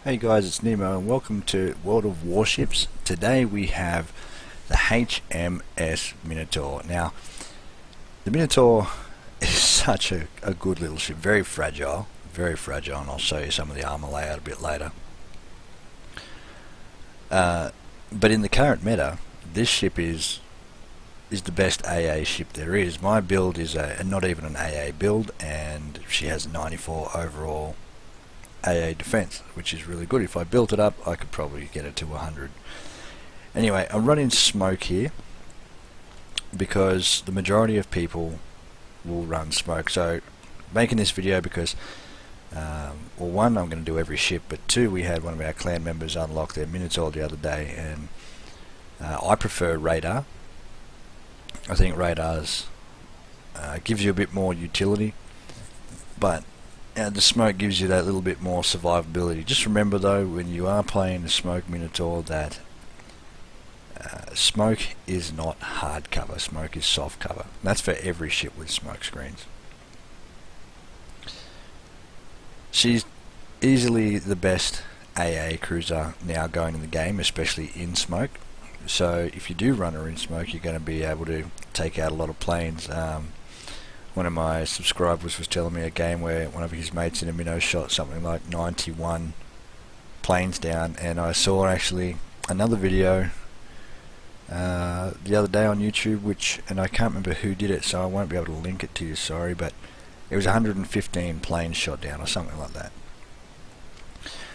Hey guys, it's Nemo and welcome to World of Warships. Today we have the HMS Minotaur. Now, the Minotaur is such a good little ship, very fragile, and I'll show you some of the armor layout a bit later. But in the current meta, this ship is the best AA ship there is. My build is not even an AA build, and she has 94 overall AA defense, which is really good. If I built it up, I could probably get it to 100. Anyway, I'm running smoke here because the majority of people will run smoke. So making this video because well, one, I'm going to do every ship, but two, we had one of our clan members unlock their Minotaur the other day, and I prefer radar. I think radars gives you a bit more utility, but the smoke gives you that little bit more survivability. Just remember though, when you are playing the smoke Minotaur, that smoke is not hard cover, smoke is soft cover. And that's for every ship with smoke screens. She's easily the best AA cruiser now going in the game, especially in smoke. So if you do run her in smoke, you're going to be able to take out a lot of planes. One of my subscribers was telling me a game where one of his mates in a minnow shot something like 91 planes down, and I saw actually another video the other day on YouTube, and I can't remember who did it, so I won't be able to link it to you, sorry, but it was 115 planes shot down or something like that.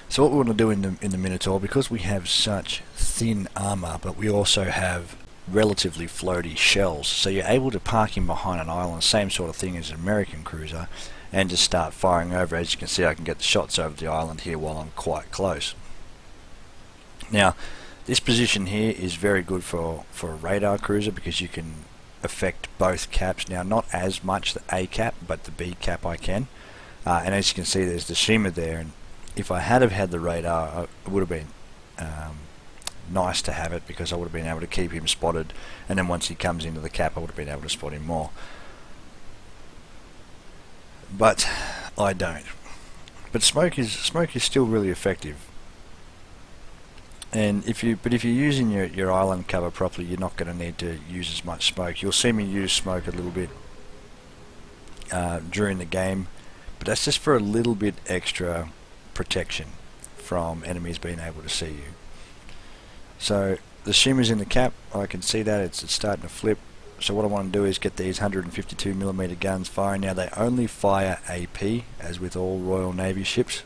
So what we want to do in the Minotaur, because we have such thin armor, but we also have relatively floaty shells, so you're able to park him behind an island, same sort of thing as an American cruiser, and just start firing over. As you can see, I can get the shots over the island here while I'm quite close. Now, this position here is very good for a radar cruiser because you can affect both caps. Now, not as much the A cap, but the B cap I can. And as you can see, there's the shimmer there, and if I had have had the radar, it would have been nice to have it, because I would have been able to keep him spotted, and then once he comes into the cap I would have been able to spot him more, but I don't. But smoke is still really effective, and if you're using your island cover properly, you're not going to need to use as much smoke. You'll see me use smoke a little bit during the game, but that's just for a little bit extra protection from enemies being able to see you. So the shimmer's in the cap, I can see that it's starting to flip. So what I want to do is get these 152mm guns firing. Now they only fire AP, as with all Royal Navy ships,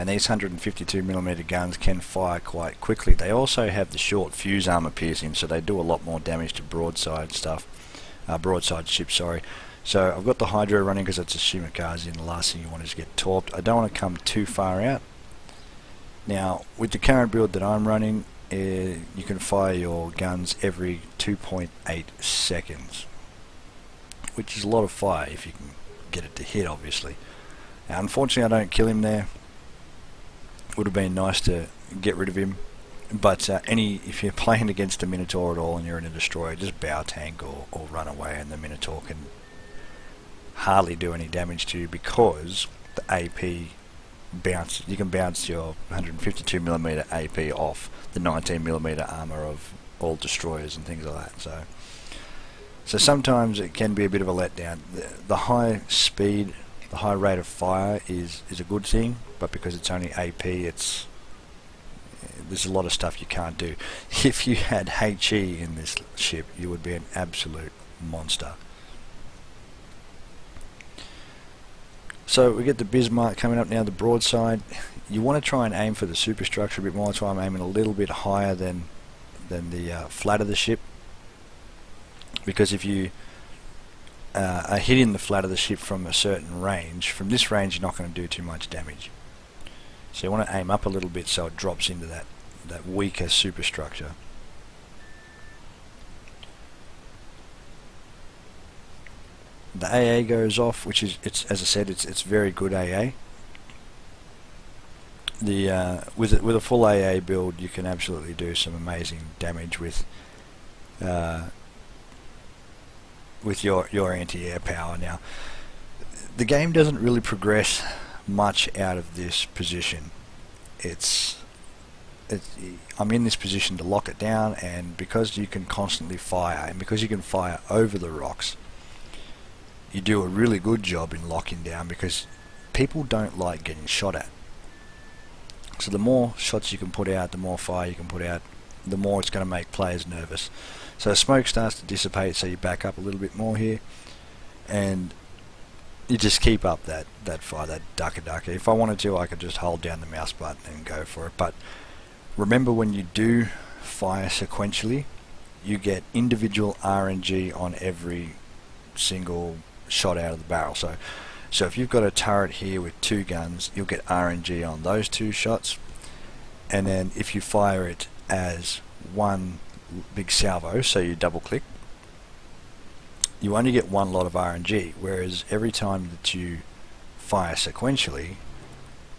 and these 152mm guns can fire quite quickly. They also have the short fuse armor piercing, so they do a lot more damage to broadside ships, sorry. So I've got the Hydro running because it's a Shimakaze, and the last thing you want is to get torped. I don't want to come too far out. Now with the current build that I'm running, you can fire your guns every 2.8 seconds, which is a lot of fire if you can get it to hit, obviously. Now, unfortunately I don't kill him there. Would have been nice to get rid of him, but if you're playing against a Minotaur at all and you're in a destroyer, just bow tank or run away, and the Minotaur can hardly do any damage to you because the AP bounce. You can bounce your 152mm AP off the 19mm armor of all destroyers and things like that. So sometimes it can be a bit of a letdown. The high speed, the high rate of fire is a good thing, but because it's only AP, there's a lot of stuff you can't do. If you had HE in this ship, you would be an absolute monster. So we get the Bismarck coming up now, the broadside. You want to try and aim for the superstructure a bit more. That's why I'm aiming a little bit higher than the flat of the ship, because if you are hitting the flat of the ship from a certain range, from this range you're not going to do too much damage. So you want to aim up a little bit so it drops into that weaker superstructure. The AA goes off, which is, as I said, it's very good AA. With a full AA build, you can absolutely do some amazing damage with your anti-air power. Now, the game doesn't really progress much out of this position. I'm in this position to lock it down, and because you can constantly fire, and because you can fire over the rocks, you do a really good job in locking down, because people don't like getting shot at. So the more shots you can put out, the more fire you can put out, the more it's going to make players nervous. So smoke starts to dissipate, so you back up a little bit more here, and you just keep up that fire, that ducka. If I wanted to, I could just hold down the mouse button and go for it. But remember, when you do fire sequentially, you get individual RNG on every single shot out of the barrel. So if you've got a turret here with 2 guns, you'll get RNG on those 2 shots, and then if you fire it as one big salvo, so you double click, you only get 1 lot of RNG, whereas every time that you fire sequentially,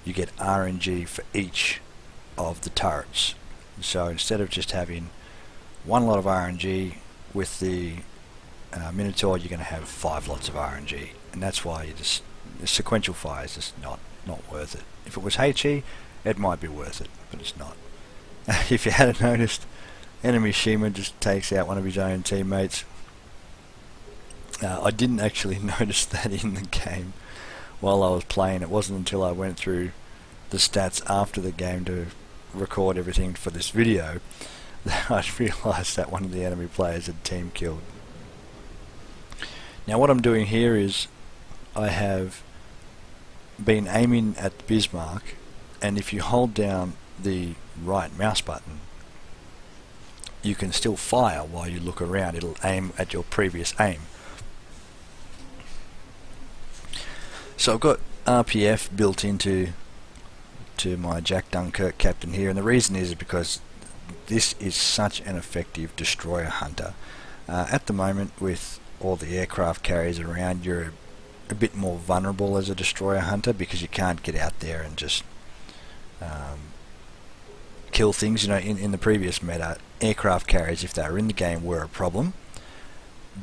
you get RNG for each of the turrets. So instead of just having 1 lot of RNG with the Minotaur, you're going to have 5 lots of RNG, and that's why the sequential fire is just not worth it. If it was HE, it might be worth it, but it's not. If you hadn't noticed, enemy Shima just takes out one of his own teammates. I didn't actually notice that in the game while I was playing. It wasn't until I went through the stats after the game to record everything for this video that I realised that one of the enemy players had team killed. Now what I'm doing here is I have been aiming at the Bismarck, and if you hold down the right mouse button, you can still fire while you look around. It'll aim at your previous aim. So I've got RPF built into my Jack Dunkirk captain here, and the reason is because this is such an effective destroyer hunter. At the moment, with all the aircraft carriers around, you're a bit more vulnerable as a destroyer hunter, because you can't get out there and just kill things. You know, in the previous meta, aircraft carriers, if they were in the game, were a problem,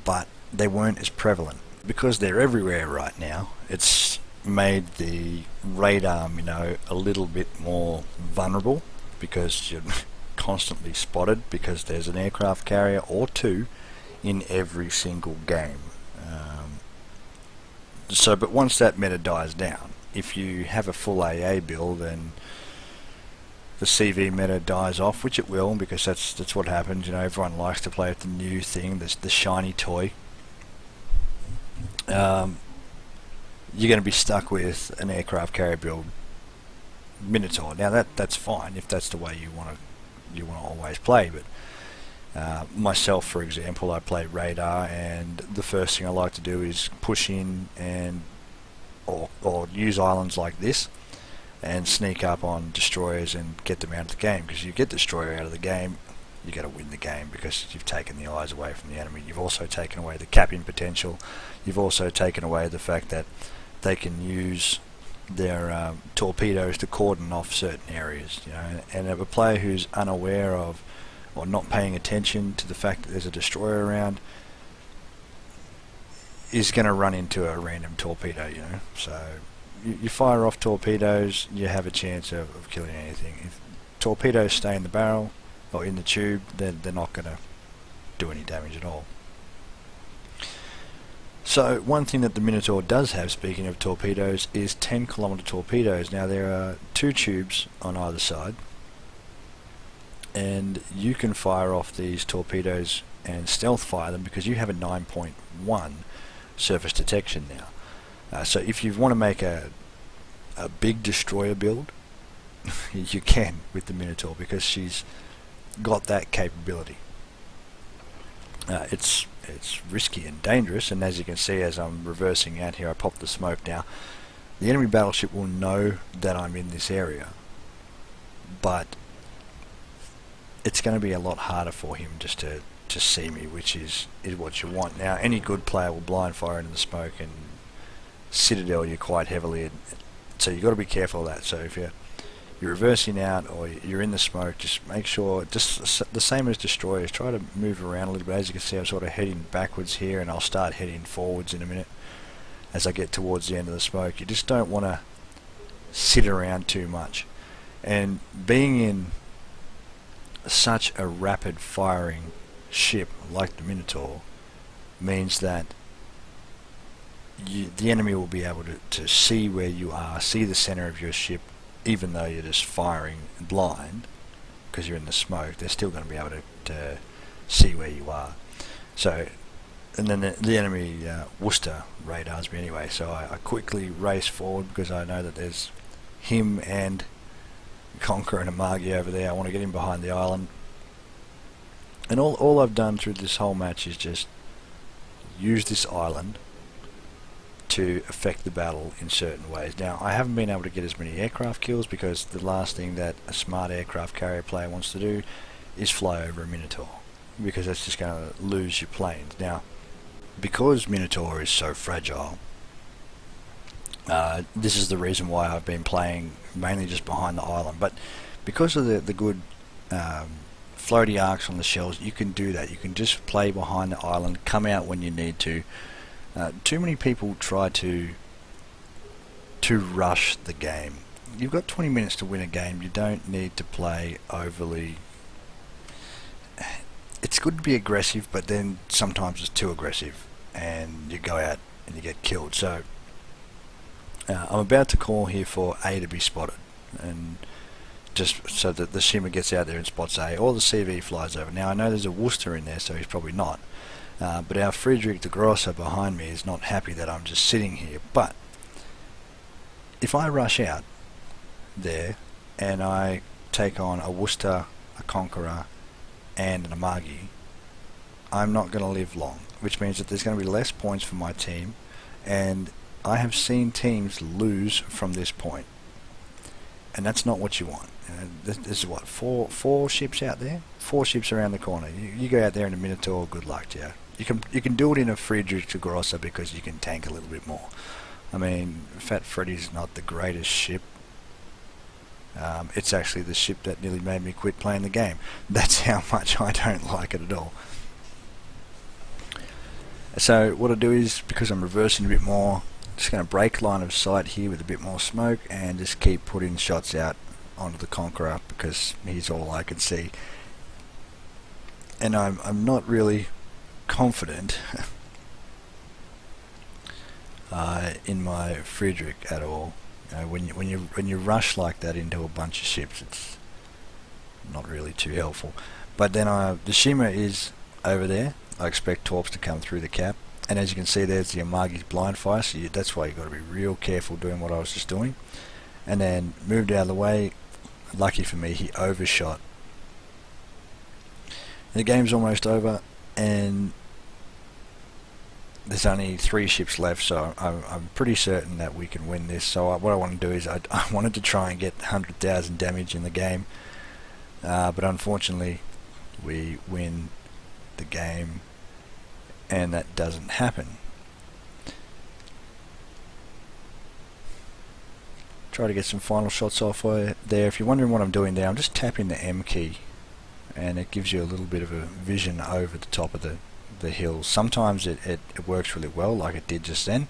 but they weren't as prevalent. Because they're everywhere right now, it's made the radar, a little bit more vulnerable, because you're constantly spotted, because there's an aircraft carrier or 2 in every single game. But once that meta dies down, if you have a full AA build and the CV meta dies off, which it will, because that's what happens. Everyone likes to play with the new thing, the shiny toy. You're going to be stuck with an aircraft carrier build Minotaur. Now that's fine if that's the way you want to always play, but myself, for example, I play radar, and the first thing I like to do is push in or use islands like this and sneak up on destroyers and get them out of the game, because you get destroyer out of the game, you got to win the game, because you've taken the eyes away from the enemy. You've also taken away the capping potential. You've also taken away the fact that they can use their torpedoes to cordon off certain areas. And if a player who's unaware of or not paying attention to the fact that there's a destroyer around is going to run into a random torpedo. So you fire off torpedoes, you have a chance of killing anything. If torpedoes stay in the barrel or in the tube, then they're not going to do any damage at all. So one thing that the Minotaur does have, speaking of torpedoes, is 10-kilometer torpedoes. Now there are 2 tubes on either side, and you can fire off these torpedoes and stealth fire them, because you have a 9.1 surface detection now. So if you want to make a big destroyer build, you can with the Minotaur, because she's got that capability. It's risky and dangerous, and as you can see, as I'm reversing out here, I pop the smoke now. The enemy battleship will know that I'm in this area, but it's going to be a lot harder for him just to see me, which is what you want. Now, any good player will blind fire into the smoke and citadel you quite heavily, so you've got to be careful of that. So if you're reversing out or you're in the smoke, just make sure, just the same as destroyers, try to move around a little bit. As you can see, I'm sort of heading backwards here, and I'll start heading forwards in a minute as I get towards the end of the smoke. You just don't want to sit around too much. And being in such a rapid firing ship like the Minotaur means that the enemy will be able to see where you are, see the center of your ship, even though you're just firing blind because you're in the smoke. They're still going to be able to see where you are. So, and then the enemy Worcester radars me anyway, so I quickly race forward because I know that there's him and Conqueror and Amagi over there. I want to get him behind the island. And all I've done through this whole match is just use this island to affect the battle in certain ways. Now, I haven't been able to get as many aircraft kills because the last thing that a smart aircraft carrier player wants to do is fly over a Minotaur, because that's just going to lose your planes. Now, because Minotaur is so fragile, this is the reason why I've been playing mainly just behind the island. But because of the good floaty arcs on the shells, you can do that. You can just play behind the island, come out when you need to. Too many people try to rush the game. You've got 20 minutes to win a game. You don't need to play overly. It's good to be aggressive, but then sometimes it's too aggressive and you go out and you get killed. So I'm about to call here for A to be spotted, and just so that the Shimmer gets out there and spots A, or the CV flies over. Now I know there's a Worcester in there, so he's probably not. But our Friedrich de Grosser behind me is not happy that I'm just sitting here. But if I rush out there and I take on a Worcester, a Conqueror and an Amagi, I'm not going to live long, which means that there's going to be less points for my team, and I have seen teams lose from this point, and that's not what you want. This is what, four ships out there, 4 ships around the corner. You go out there in a Minotaur, good luck to you. You can do it in a Friedrich de Grosser because you can tank a little bit more. I mean, Fat Freddy's not the greatest ship. It's actually the ship that nearly made me quit playing the game. That's how much I don't like it at all. So what I do is, because I'm reversing a bit more, just going to break line of sight here with a bit more smoke and just keep putting shots out onto the Conqueror because he's all I can see. And I'm not really confident in my Friedrich at all. When you rush like that into a bunch of ships, it's not really too helpful. But then the Shimmer is over there. I expect torps to come through the cap, and as you can see, there's the Amagi's blind fire. So that's why you've got to be real careful doing what I was just doing. And then moved out of the way. Lucky for me, he overshot. The game's almost over, and there's only 3 ships left, so I'm pretty certain that we can win this. So what I want to do is I wanted to try and get 100,000 damage in the game, but unfortunately we win the game and that doesn't happen. Try to get some final shots off there. If you're wondering what I'm doing there, I'm just tapping the M key, and it gives you a little bit of a vision over the top of the hills. Sometimes it works really well, like it did just then.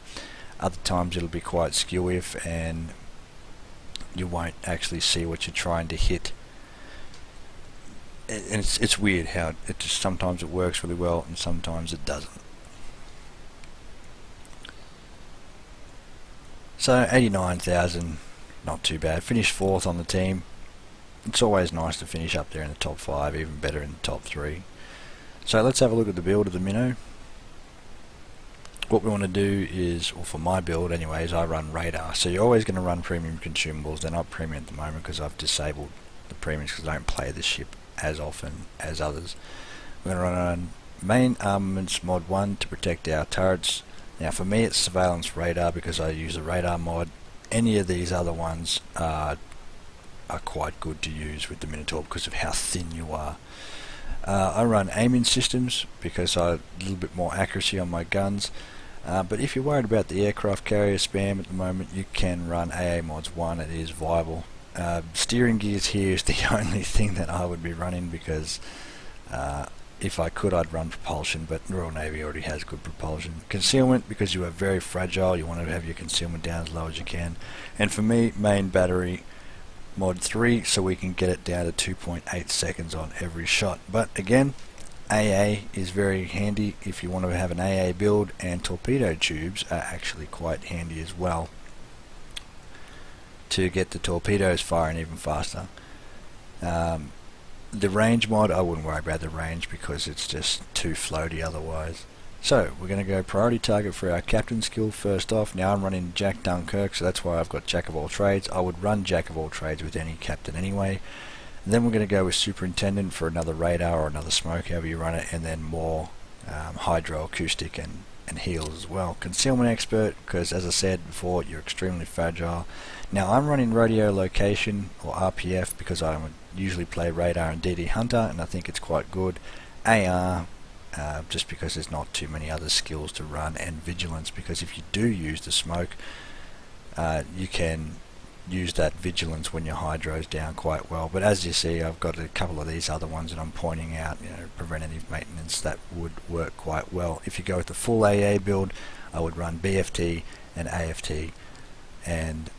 Other times it'll be quite skew-if and you won't actually see what you're trying to hit. And it's weird how it just sometimes it works really well and sometimes it doesn't. So 89,000, not too bad. Finished 4th on the team. It's always nice to finish up there in the top 5, even better in the top 3. So let's have a look at the build of the Minnow. What we want to do is, well, for my build anyways, I run radar. So you're always going to run premium consumables. They're not premium at the moment because I've disabled the premiums because I don't play the ship as often as others. We're going to run on main armaments mod 1 to protect our turrets. Now for me it's surveillance radar because I use a radar mod. Any of these other ones are quite good to use with the Minotaur because of how thin you are. I run aiming systems because I have a little bit more accuracy on my guns. But if you're worried about the aircraft carrier spam at the moment, you can run AA mods 1. It is viable. Steering gears here is the only thing that I would be running because if I could I'd run propulsion, but the Royal Navy already has good propulsion. Concealment, because you are very fragile, you want to have your concealment down as low as you can. And for me, main battery mod 3 so we can get it down to 2.8 seconds on every shot. But again, AA is very handy if you want to have an AA build, and torpedo tubes are actually quite handy as well to get the torpedoes firing even faster. The range mod, I wouldn't worry about the range because it's just too floaty otherwise. So we're going to go priority target for our captain skill first off. Now I'm running Jack Dunkirk, so that's why I've got Jack of all trades. I would run Jack of all trades with any captain anyway. And then we're going to go with Superintendent for another radar or another smoke, however you run it, and then more hydroacoustic and heals as well. Concealment Expert, because as I said before, you're extremely fragile. Now I'm running Radio Location or RPF because I would usually play Radar and DD Hunter, and I think it's quite good. AR, just because there's not too many other skills to run, and Vigilance, because if you do use the smoke, you can use that Vigilance when your hydro's down quite well. But as you see, I've got a couple of these other ones that I'm pointing out, preventative maintenance, that would work quite well. If you go with the full AA build, I would run BFT and AFT, and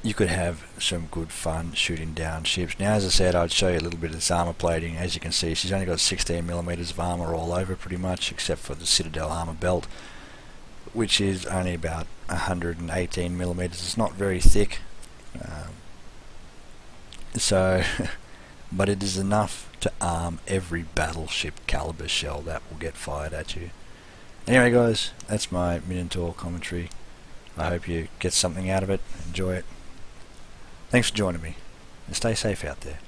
you could have some good fun shooting down ships. Now, as I said, I'd show you a little bit of this armor plating. As you can see, she's only got 16mm of armor all over pretty much, except for the Citadel armor belt, which is only about 118mm. It's not very thick, but it is enough to arm every battleship caliber shell that will get fired at you. Anyway guys, that's my Minotaur commentary. I hope you get something out of it, enjoy it. Thanks for joining me, and stay safe out there.